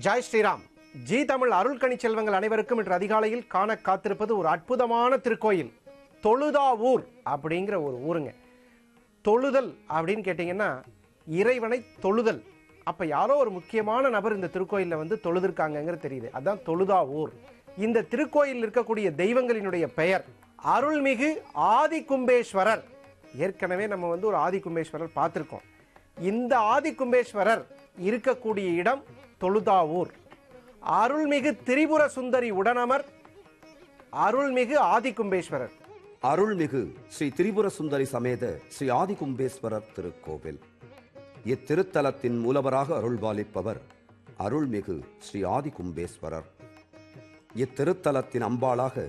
Jai Sriram. G Tamil அருள்கணி செல்வங்கள் அனைவருக்கும் இன்று அதிகாலையில் காண காத்திருப்பது ஒரு அற்புதமான திருக்கோயில், தொழுதாவூர் அப்படிங்கிற ஒரு ஊருங்க. தொழுதல் அப்படின்னு கேட்டிங்கன்னா இறைவனை தொழுதல். அப்போ யாரோ ஒரு முக்கியமான நபர் இந்த திருக்கோயிலில் வந்து தொழுதிருக்காங்கங்கிறது தெரியுது. அதுதான் தொழுதாவூர். இந்த திருக்கோயில் இருக்கக்கூடிய தெய்வங்களினுடைய பெயர் அருள்மிகு ஆதி கும்பேஸ்வரர். ஏற்கனவே நம்ம வந்து ஒரு ஆதி கும்பேஸ்வரர் பார்த்துருக்கோம். இந்த ஆதி கும்பேஸ்வரர் இருக்கக்கூடிய இடம் தொழுதாவூர். அருள்மிகு திரிபுர சுந்தரி உடனமர் அருள்மிகு ஆதி கும்பேஸ்வரர். அருள்மிகு ஸ்ரீ திரிபுர சுந்தரி சமேத ஸ்ரீ ஆதி கும்பேஸ்வரர் திருக்கோவில். இத்திருத்தலத்தின் மூலவராக அருள்பாலிப்பவர் அருள்மிகு ஸ்ரீ ஆதி கும்பேஸ்வரர். இத்திருத்தலத்தின் அம்பாளாக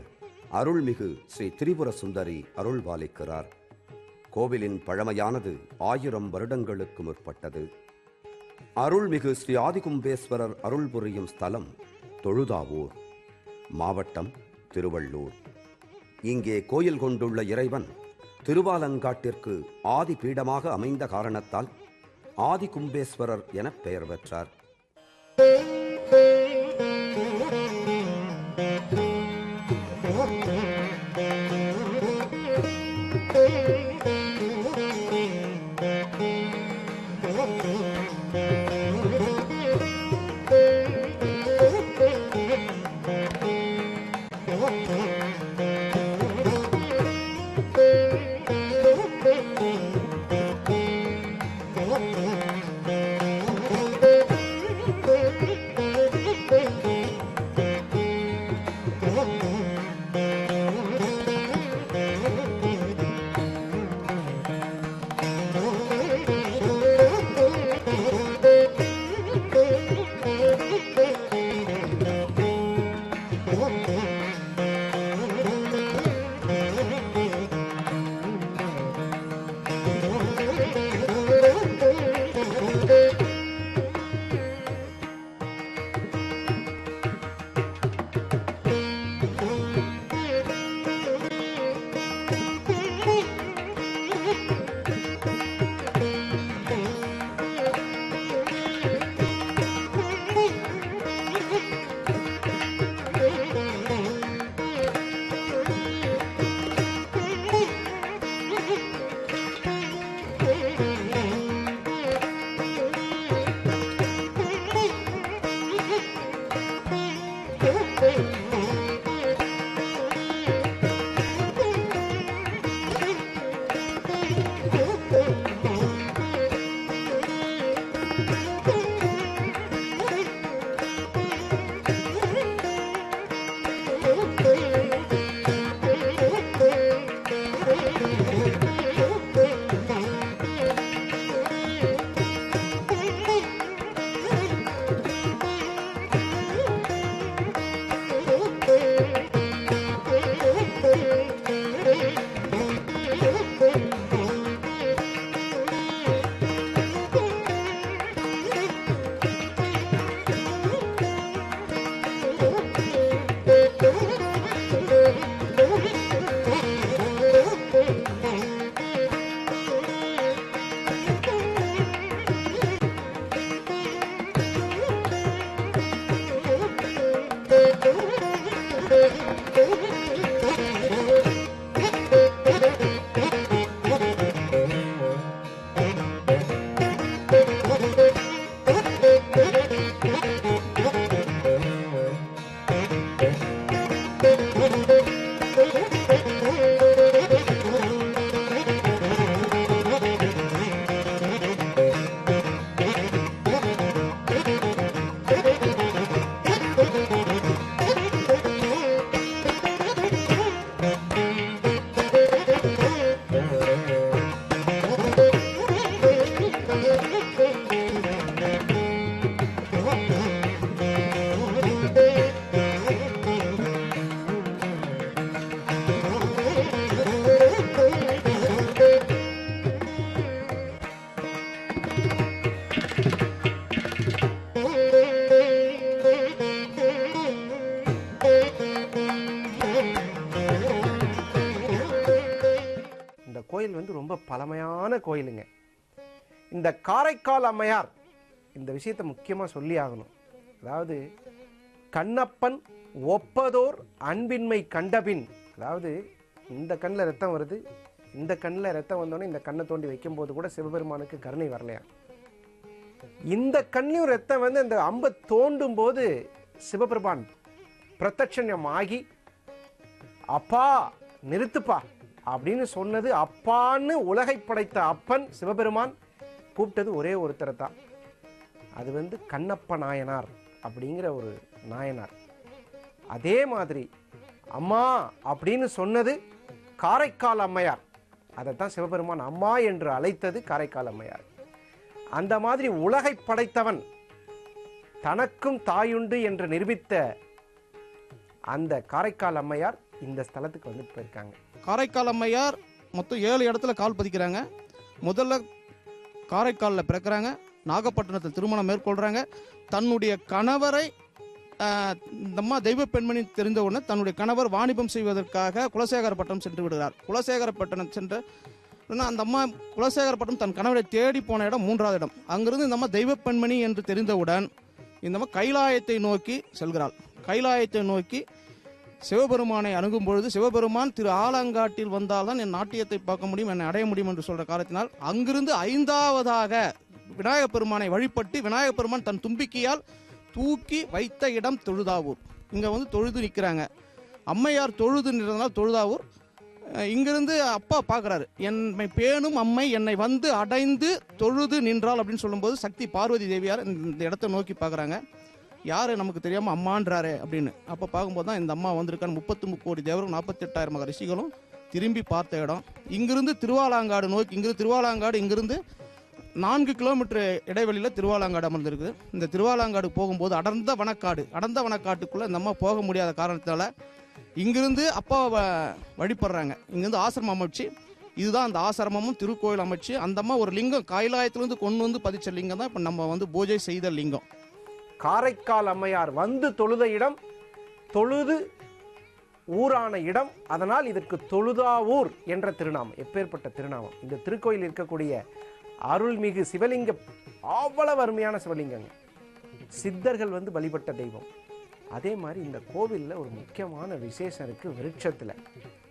அருள்மிகு ஸ்ரீ திரிபுர சுந்தரி அருள்பாலிக்கிறார். கோவிலின் பழமையானது 1000 வருடங்களுக்கு முற்பட்டது. அருள்மிகு ஸ்ரீ ஆதி கும்பேஸ்வரர் அருள் புரியும் ஸ்தலம் தொழுதாவூர், மாவட்டம் திருவள்ளூர். இங்கே கோயில் கொண்டுள்ள இறைவன் திருவாலங்காட்டிற்கு ஆதி பீடமாக அமைந்த காரணத்தால் ஆதி கும்பேஸ்வரர் என பெயர் பெற்றார். கோயில் வந்து ரொம்ப பழமையான கோயிலுங்க. இந்த காரைக்கால் அம்மையார் இந்த விஷயத்தை முக்கியமாக சொல்லி ஆகணும். அதாவது கண்ணப்பன் ஒப்பதோர் அன்பின்மை கண்டபின், அதாவது இந்த கண்ணில் ரத்தம் வருது, இந்த கண்ணில் ரத்தம் வந்தோடனே இந்த கண்ணை தோண்டி வைக்கும்போது கூட சிவபெருமானுக்கு கருணை வரலையா. இந்த கண்ணிலையும் ரத்தம் வந்து அந்த அம்பை தோண்டும் போது சிவபெருமான் பிரத்யட்சம் ஆகி அப்பா நிறுத்துப்பா அப்படின்னு சொன்னது. அப்பான்னு உலகை படைத்த அப்பன் சிவபெருமான் கூப்பிட்டது ஒரே ஒருத்தரை தான். அது வந்து கண்ணப்ப நாயனார் அப்படிங்கிற ஒரு நாயனார். அதே மாதிரி அம்மா அப்படின்னு சொன்னது காரைக்கால் அம்மையார். அதைத்தான் சிவபெருமான் அம்மா என்று அழைத்தது காரைக்கால் அம்மையார். அந்த மாதிரி உலகை படைத்தவன் தனக்கும் தாயுண்டு என்று நிரூபித்த அந்த காரைக்கால் அம்மையார் இந்த ஸ்தலத்துக்கு வந்து போயிருக்காங்க. காரைக்கால் அம்மையார் மொத்தம் 7 இடத்துல கால் பதிக்கிறாங்க. முதல்ல காரைக்காலில் பிறக்கிறாங்க, நாகப்பட்டினத்தில் திருமணம் மேற்கொள்கிறாங்க. தன்னுடைய கணவரை இந்த அம்மா தெய்வ பெண்மணி தெரிந்த உடனே தன்னுடைய கணவர் வாணிபம் செய்வதற்காக குலசேகரப்பட்டினம் சென்று விடுகிறார். குலசேகரப்பட்டினம் சென்று அந்த அம்மா குலசேகரப்பட்டினம் தன் கணவரை தேடி போன இடம் 3வது இடம். அங்கிருந்து இந்த அம்மா தெய்வ பெண்மணி என்று தெரிந்தவுடன் இந்த அம்மா கைலாயத்தை நோக்கி செல்கிறாள். கைலாயத்தை நோக்கி சிவபெருமானை அணுகும் பொழுது சிவபெருமான் திரு ஆலங்காட்டில் வந்தால்தான் என் நாட்டியத்தை பார்க்க முடியும், என்னை அடைய முடியும் என்று சொல்ற காரணத்தினால் அங்கிருந்து 5வதாக விநாயகப் பெருமானை வழிபட்டு விநாயகப் பெருமான் தன் தும்பிக்கையால் தூக்கி வைத்த இடம் தொழுதாவூர். இங்கே வந்து தொழுது நிற்கிறாங்க. அம்மையார் தொழுது நின்றதால் தொழுதாவூர். இங்கிருந்து அப்பா பார்க்குறாரு, என்னை பேணும் அம்மை என்னை வந்து அடைந்து தொழுது நின்றாள் அப்படின்னு சொல்லும்போது சக்தி பார்வதி தேவியார் இந்த இடத்தை நோக்கி பார்க்குறாங்க. யார் நமக்கு தெரியாமல் அம்மான்றாரு அப்படின்னு. அப்போ பார்க்கும்போது தான் இந்த அம்மா வந்திருக்கான்னு 33 கோடி தேவரும் 48,000 ரிஷிகளும் திரும்பி பார்த்த இடம். இங்கிருந்து திருவாலாங்காடு நோக்கி, திருவாலாங்காடு இங்கிருந்து 4 கிலோமீட்டர் இடைவெளியில் திருவாலாங்காடு அமர்ந்திருக்கு. இந்த திருவாலாங்காடு போகும்போது அடர்ந்த வனக்காட்டுக்குள்ளே இந்த அம்மா போக முடியாத காரணத்தினால இங்கிருந்து அப்பாவை வழிபடுறாங்க. இங்கிருந்து ஆசிரமம் அமைச்சு, இதுதான் அந்த ஆசிரமமும் திருக்கோயில் அமைச்சு அந்த அம்மா ஒரு லிங்கம் கைலாயத்திலிருந்து கொண்டு வந்து பதிச்ச லிங்கம் தான் இப்போ நம்ம வந்து பூஜை செய்த லிங்கம். காரைக்கால் அம்மையார் வந்து தொழுத இடம், தொழுது ஊரான இடம். அதனால் இதற்கு தொழுதாவூர் என்ற திருநாமம். எப்பேற்பட்ட திருநாமம்! இந்த திருக்கோயில் இருக்கக்கூடிய அருள்மிகு சிவலிங்கம் அவ்வளவு அருமையான சிவலிங்கங்க. சித்தர்கள் வந்து வழிபட்ட தெய்வம். அதே மாதிரி இந்த கோவிலில் ஒரு முக்கியமான விசேஷம் இருக்கு விருட்சத்தில்.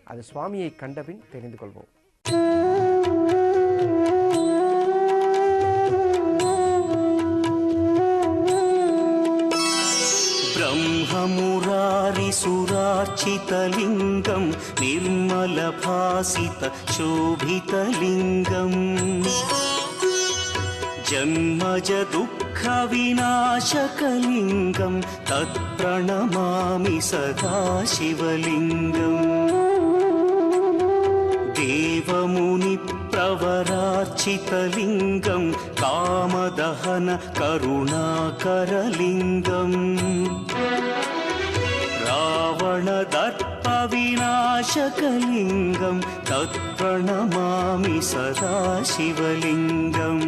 அது சுவாமியை கண்டபின் தெரிந்து கொள்வோம். ब्रह्ममुरारि सुरार्चितलिङ्गं निर्मलभासित शोभितलिङ्गम् जन्मज दुःखविनाशकलिङ्गं तत्प्रणमामि सदा शिवलिङ्गम् देवमुनिप्रवरार्चितलिङ्गं कामदहन करुणाकरलिङ्गम् रावणदर्पविनाशकलिङ्गं तत्प्रणमामि सदा शिवलिङ्गम्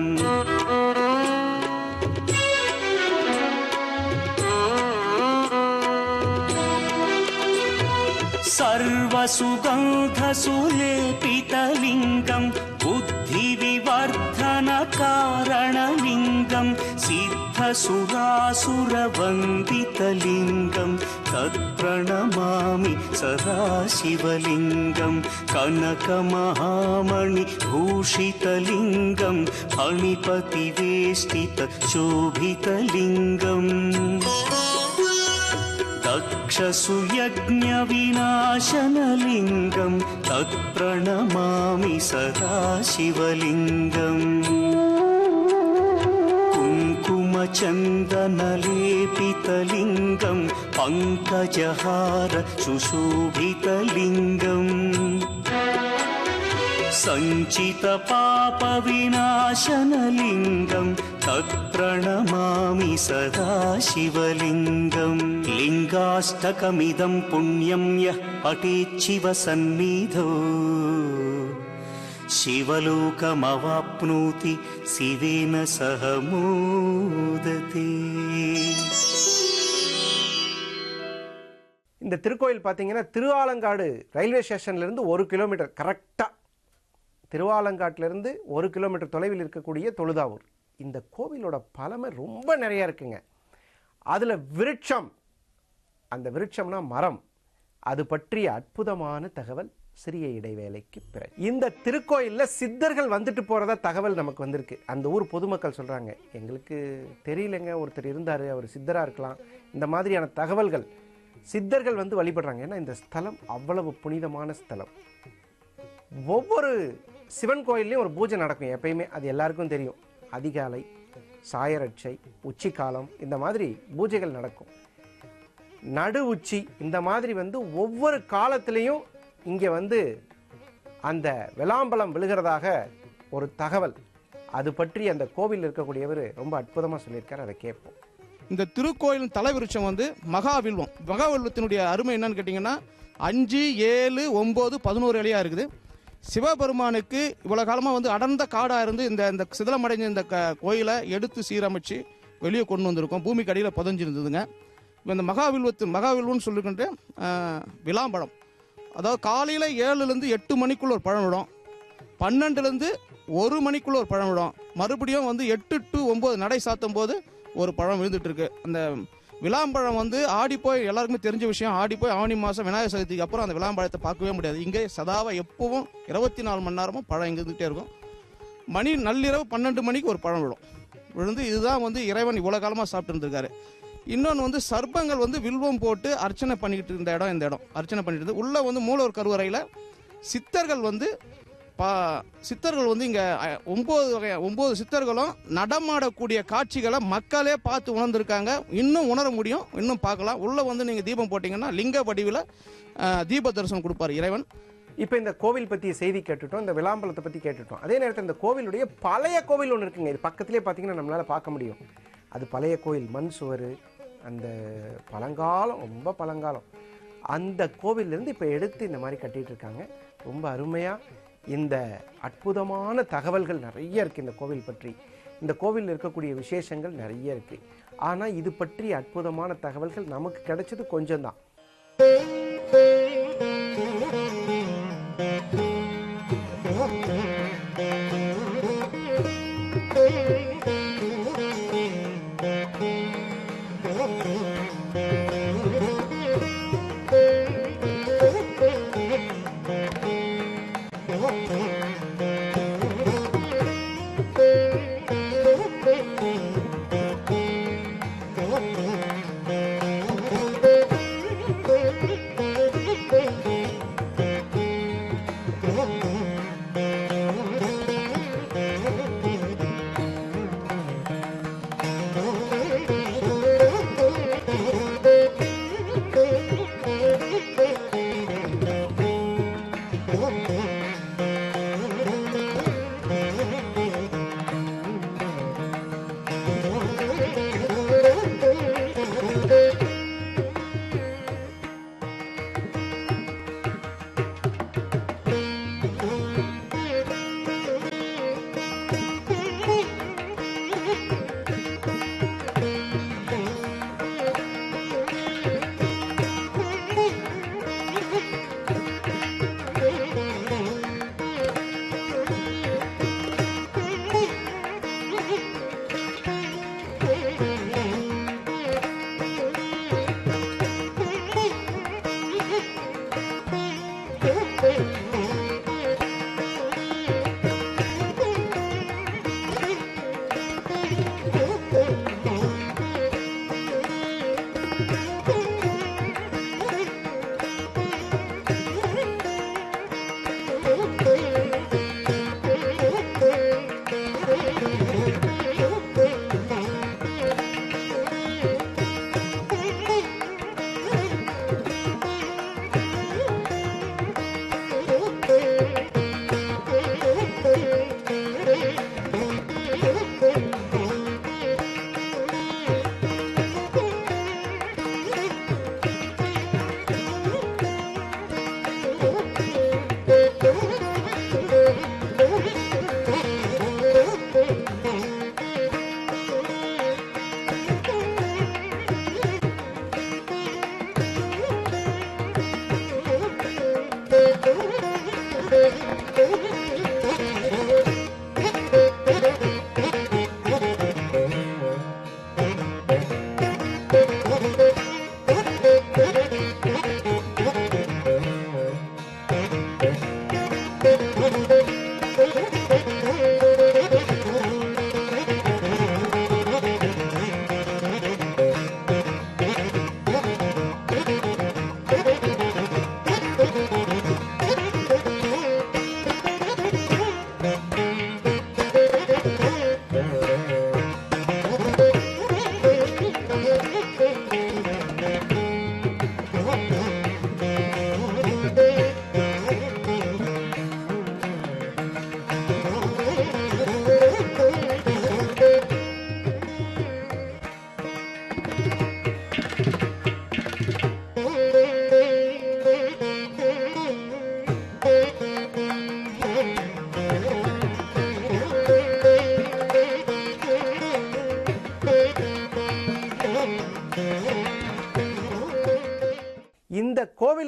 सर्वसुगन्धसुलेपितलिङ्गं बुद्धिविवर्धनकारणलिङ्गं सिद्धसुरासुरवन्दितलिङ्गं तत्प्रणमामि सदा शिवलिङ्गं कनकमहामणिभूषितलिङ्गं फणिपतिवेष्टितशोभितलिङ्गम् दक्षसुयज्ञविनाशनलिङ्गं तत्प्रणमामि सदा शिवलिङ्गम् कुङ्कुमचन्दनलेपितलिङ्गं पङ्कजहार सुशोभितलिङ्गम् सञ्चितपापविनाशनलिङ्गं तत्प्रणमामि सदा शिवलिङ्गम् लिङ्गाष्टकमिदं पुण्यं यः पठेच्छिवसन्निधौ शिवलोकमवाप्नोति शिवेन सह मोदते. இந்த திருக்கோயில் பார்த்தீங்கன்னா திருவாலங்காடு ரயில்வே ஸ்டேஷன்லேருந்து 1 கிலோமீட்டர் கரெக்டாக, திருவாலங்காட்டிலிருந்து 1 கிலோமீட்டர் தொலைவில் இருக்கக்கூடிய தொழுதாவூர். இந்த கோவிலோட பழமை ரொம்ப நிறையா இருக்குங்க. அதில் விருட்சம், அந்த விருட்சம்னா மரம், அது பற்றிய அற்புதமான தகவல் சிறிய இடைவேளைக்கு பிறகு. இந்த திருக்கோயிலில் சித்தர்கள் வந்துட்டு போகிறதா தகவல் நமக்கு வந்திருக்கு. அந்த ஊர் பொதுமக்கள் சொல்கிறாங்க, எங்களுக்கு தெரியலங்க, ஒருத்தர் இருந்தார், அவர் சித்தராக இருக்கலாம், இந்த மாதிரியான தகவல்கள். சித்தர்கள் வந்து வழிபடுறாங்க. ஏன்னா இந்த ஸ்தலம் அவ்வளவு புனிதமான ஸ்தலம். ஒவ்வொரு சிவன் கோயில்லையும் ஒரு பூஜை நடக்கும் எப்பயுமே, அது எல்லாருக்கும் தெரியும். அதிகாலை, சாயரட்சை, உச்சிக்காலம், இந்த மாதிரி பூஜைகள் நடக்கும். நடு உச்சி, இந்த மாதிரி வந்து ஒவ்வொரு காலத்திலையும் இங்கே வந்து அந்த விளாம்பலம் விழுகிறதாக ஒரு தகவல். அது பற்றி அந்த கோவில் இருக்கக்கூடியவர் ரொம்ப அற்புதமாக சொல்லியிருக்கார். அதை கேட்போம். இந்த திருக்கோயிலின் தலைவிருட்சம் வந்து மகாவில்வம். மகாவில்வத்தினுடைய அருமை என்னன்னு கேட்டிங்கன்னா 5, 7, 9, 11 இலையாக இருக்குது. சிவபெருமானுக்கு இவ்வளோ காலமாக வந்து அடர்ந்த காடாக இருந்து இந்த சிதிலமடைஞ்ச இந்த கோயிலை எடுத்து சீரமைச்சு வெளியே கொண்டு வந்திருக்கோம். பூமிக்கு அடியில் புதஞ்சிருந்ததுங்க. இந்த மகாவில்வம்னு சொல்லிக்கிட்டு விளாம்பழம், அதாவது காலையில் 7லேருந்து 8 மணிக்குள்ள ஒரு பழம் விடும், 12லேருந்து 1 மணிக்குள்ள ஒரு பழம் விடும், மறுபடியும் வந்து 8 to 9 நடை சாத்தும் போது ஒரு பழம் விழுந்துட்டு இருக்கு. அந்த விளாம்பழம் வந்து ஆடிப்போய், எல்லாருக்குமே தெரிஞ்ச விஷயம், ஆடிப்போய் ஆவணி மாதம் விநாயகர் சதுர்த்திக்கு அப்புறம் அந்த விளாம்பழத்தை பார்க்கவே முடியாது. இங்கே சதாவை எப்பவும் 24 மணி நேரமும் பழம் இங்கே இருந்துகிட்டே இருக்கும். நள்ளிரவு 12 மணிக்கு ஒரு பழம் விழுந்து இதுதான் வந்து இறைவன் இவ்வளோ காலமாக சாப்பிட்டு இருந்திருக்காரு. இன்னொன்று வந்து சர்ப்பங்கள் வந்து வில்வம் போட்டு அர்ச்சனை பண்ணிக்கிட்டு இருந்த இடம் இந்த இடம். அர்ச்சனை பண்ணிட்டு இருந்து உள்ளே வந்து மூலவர் கருவறையில் சித்தர்கள் வந்து இங்கே 9 சித்தர்களும் நடமாடக்கூடிய காட்சிகளை மக்களே பார்த்து உணர்ந்திருக்காங்க. இன்னும் உணர முடியும், இன்னும் பார்க்கலாம். உள்ளே வந்து நீங்கள் தீபம் போட்டிங்கன்னா லிங்க வடிவில் தீப தரிசனம் கொடுப்பார் இறைவன். இப்போ இந்த கோவில் பற்றிய செய்தி கேட்டுட்டோம், இந்த விளாம்பலத்தை பற்றி கேட்டுட்டோம். அதே நேரத்தில் இந்த கோவிலுடைய பழைய கோவில் ஒன்று இருக்குங்க. இது பக்கத்திலே பார்த்தீங்கன்னா நம்மளால் பார்க்க முடியும். அது பழைய கோவில், மண் சுவர், அந்த பழங்காலம், ரொம்ப பழங்காலம். அந்த கோவிலிருந்து இப்போ எடுத்து இந்த மாதிரி கட்டிகிட்டு இருக்காங்க. ரொம்ப அருமையாக இந்த அற்புதமான தகவல்கள் நிறைய இருக்குது இந்த கோவில் பற்றி. இந்த கோவிலில் இருக்கக்கூடிய விசேஷங்கள் நிறைய இருக்குது. ஆனால் இது பற்றி அற்புதமான தகவல்கள் நமக்கு கிடைச்சது கொஞ்சம் தான்.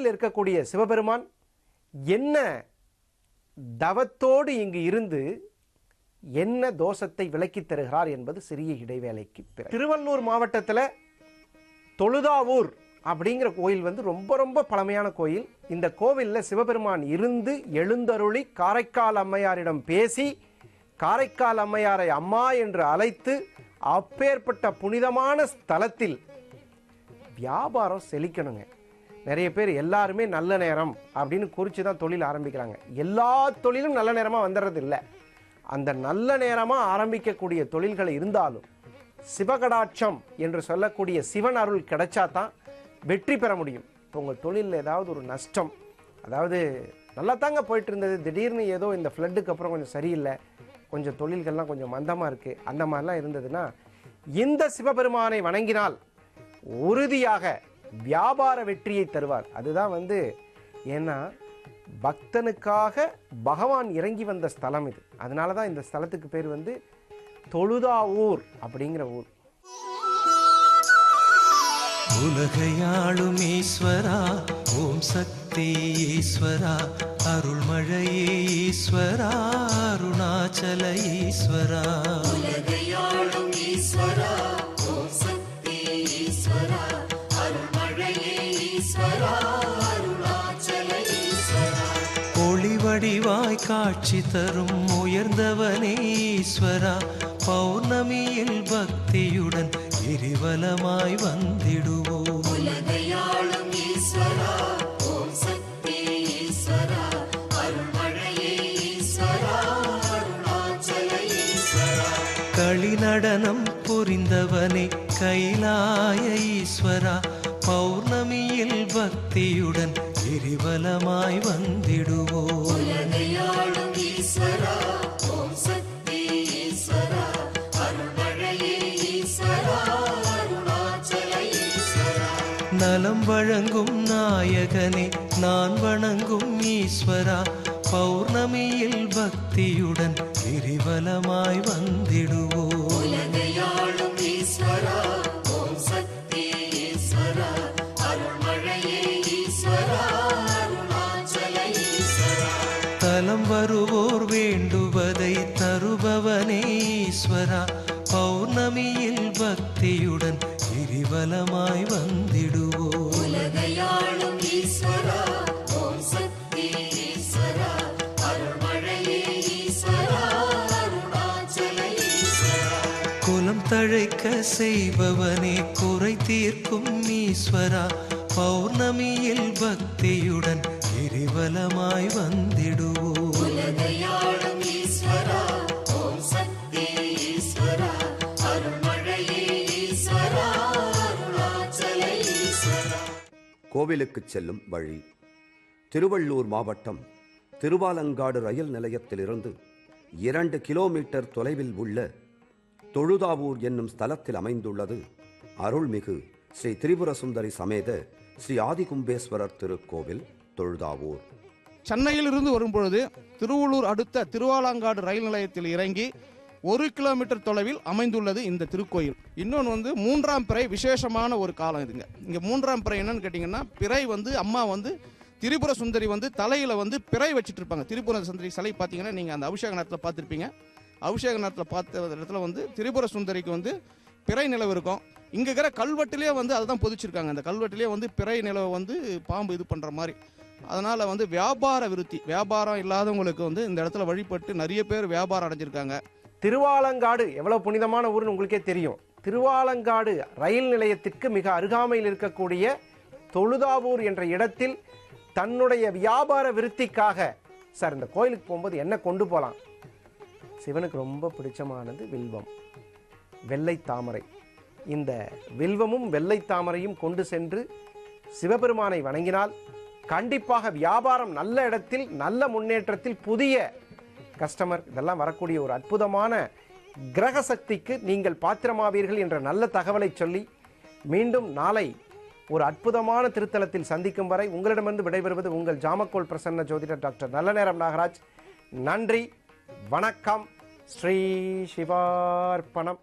திருக்கோயிலில் இருக்கக்கூடிய சிவபெருமான் என்ன தவத்தோடு இங்கு இருந்து என்ன தோஷத்தை விலக்கித் தருகிறார் என்பது சிறிய இடைவேளைக்கு பிறகு. திருவள்ளூர் மாவட்டத்தில் தொழுதாவூர் அப்படிங்கிற கோயில் வந்து ரொம்ப ரொம்ப பழமையான கோயில். இந்த கோவிலில் சிவபெருமான் இருந்து எழுந்தருளி காரைக்கால் அம்மையாரிடம் பேசி காரைக்கால் அம்மையாரை அம்மா என்று அழைத்து அப்பேற்பட்ட புனிதமான ஸ்தலத்தில் வியாபாரம் செழிக்கணுங்க. நிறைய பேர் எல்லாருமே நல்ல நேரம் அப்படின்னு குறித்து தான் தொழில் ஆரம்பிக்கிறாங்க. எல்லா தொழிலும் நல்ல நேரமாக வந்துடுறது இல்லை. அந்த நல்ல நேரமாக ஆரம்பிக்கக்கூடிய தொழில்கள் இருந்தாலும் சிவகடாட்சம் என்று சொல்லக்கூடிய சிவன் அருள் கிடைச்சா தான் வெற்றி பெற முடியும். இப்போ உங்கள் தொழிலில் ஏதாவது ஒரு நஷ்டம், அதாவது நல்லா தாங்க போயிட்டு இருந்தது, திடீர்னு ஏதோ இந்த ஃப்ளட்டுக்கு அப்புறம் கொஞ்சம் சரியில்லை, கொஞ்சம் தொழில்கள்லாம் கொஞ்சம் மந்தமாக இருக்குது, அந்த மாதிரிலாம் இருந்ததுன்னா இந்த சிவபெருமானை வணங்கினால் உறுதியாக வியாபார வெற்றியை தருவார். அதுதான் வந்து ஏன்னா பக்தனுக்காக பகவான் இறங்கி வந்த ஸ்தலம் இது. அதனால தான் இந்த ஸ்தலத்துக்கு பேர் வந்து தொழுதாவூர் அப்படிங்கிற ஊர். உலகையாளும் ஈஸ்வரா, ஓம் சக்தி ஈஸ்வரா, அருள்மழையே ஈஸ்வரா, அருணாச்சல ஈஸ்வரா. உலகையாளும் ஈஸ்வரா, ஓம் சக்தி ஈஸ்வரா, அருள்மழையே ஈஸ்வரா, அருணாச்சல ஈஸ்வரா. ஒளி வடிவாய் காட்சி தரும் உயர்ந்தவனே ஈஸ்வரா, பௌர்ணமியில் பக்தியுடன் கிரிவலமாய் வந்திடுவோம். உலகையாளும் ஈஸ்வரா, ஓம் சக்தி ஈஸ்வரா, அருள்மழையே ஈஸ்வரா, அருணாச்சல ஈஸ்வரா. களி நடனம் புரிந்தவனே கைலாய ஈஸ்வரா, பௌர்ணமியில் பக்தியுடன் கிரிவலமாய் வந்திடுவோம். உலகையாளும் ஈஸ்வரா, ஓம் சக்தி ஈஸ்வரா, அருள்மழையே ஈஸ்வரா, அருணாச்சல ஈஸ்வரா. நலம் வழங்கும் நாயகனே நான் வணங்கும் ஈஸ்வரா, பௌர்ணமியில் பக்தியுடன் கிரிவலமாய் வந்திடுவோம். உலகையாளும் ஈஸ்வரா, ஓம் சக்தி ஈஸ்வரா, அருள்மழையே ஈஸ்வரா, அருணாச்சல ஈஸ்வரா. தலம் வருவோர் வேண்டுவதை தருபவனே ஈஸ்வரா, பௌர்ணமியில் பக்தியுடன் கிரிவலமாய் வந்திடுவோம். உலகையாளும் ஈஸ்வரா, ஓம் சக்தி ஈஸ்வரா, அருள்மழையே ஈஸ்வரா, அருணாச்சல ஈஸ்வரா. குலம் தழைக்க செய்பவனே குறை தீர்க்கும் ஈஸ்வரா, பௌர்ணமியில் பக்தியுடன் கிரிவலமாய் வந்திடுவோம். உலகையாளும் ஈஸ்வரா, ஓம் சக்தி ஈஸ்வரா, அருள்மழையே ஈஸ்வரா, அருணாச்சல ஈஸ்வரா. கோவிலுக்குச் செல்லும் வழி. திருவள்ளூர் மாவட்டம் திருவாலங்காடு ரயில் நிலையத்திலிருந்து 2 கிலோமீட்டர் தொலைவில் உள்ள தொழுதாவூர் என்னும் ஸ்தலத்தில் அமைந்துள்ளது அருள்மிகு ஸ்ரீ திரிபுர சுந்தரி சமேத ஸ்ரீ ஆதிகும்பேஸ்வரர் திருக்கோவில் தொழுதாவூர். சென்னையிலிருந்து வரும்பொழுது திருவள்ளூர் அடுத்த திருவாலங்காடு ரயில் நிலையத்தில் இறங்கி 1 கிலோமீட்டர் தொலைவில் அமைந்துள்ளது இந்த திருக்கோயில். இன்னொன்று வந்து 3ஆம் பிறை விசேஷமான ஒரு காலம் இதுங்க. இங்கே 3ஆம் பிறை என்னன்னு கேட்டிங்கன்னா, பிறை வந்து அம்மா வந்து திரிபுர சுந்தரி வந்து தலையில் வந்து பிறை வச்சுட்டு இருப்பாங்க. திரிபுர சுந்தரி சிலை பார்த்தீங்கன்னா நீங்கள் அந்த அபிஷேக நேரத்தில் பார்த்துருப்பீங்க. அபிஷேக நேரத்தில் பார்த்த இடத்துல வந்து திரிபுர சுந்தரிக்கு வந்து பிறை நிலவு இருக்கும். இங்கே இருக்கிற கல்வெட்டிலே வந்து அதுதான் பொதிச்சிருக்காங்க. அந்த கல்வெட்டிலே வந்து பிறை நிலவை வந்து பாம்பு இது பண்ணுற மாதிரி. அதனால் வந்து வியாபார விருத்தி, வியாபாரம் இல்லாதவங்களுக்கு வந்து இந்த இடத்துல வழிபட்டு நிறைய பேர் வியாபாரம் அடைஞ்சிருக்காங்க. திருவாலங்காடு எவ்வளவு புனிதமான ஊர்னு உங்களுக்கே தெரியும். திருவாலங்காடு ரயில் நிலையத்திற்கு மிக அருகாமையில் இருக்கக்கூடிய தொழுதாவூர் என்ற இடத்தில் தன்னுடைய வியாபார விருத்திக்காக சார் இந்த கோயிலுக்கு போகும்போது என்ன கொண்டு போகலாம்? சிவனுக்கு ரொம்ப பிடிச்சமானது வில்வம், வெள்ளை தாமரை. இந்த வில்வமும் வெள்ளை தாமரையும் கொண்டு சென்று சிவபெருமானை வணங்கினால் கண்டிப்பாக வியாபாரம் நல்ல இடத்தில் நல்ல முன்னேற்றத்தில் புதிய கஸ்டமர் இதெல்லாம் வரக்கூடிய ஒரு அற்புதமான கிரக சக்திக்கு நீங்கள் பாத்திரமாவீர்கள் என்ற நல்ல தகவலை சொல்லி மீண்டும் நாளை ஒரு அற்புதமான திருத்தலத்தில் சந்திக்கும் வரை உங்களிடமிருந்து விடைபெறுவது உங்கள் ஜாமக்கோல் பிரசன்ன ஜோதிடர் டாக்டர் நல்லநேரம் நாகராஜ். நன்றி, வணக்கம், ஸ்ரீ சிவார்ப்பணம்.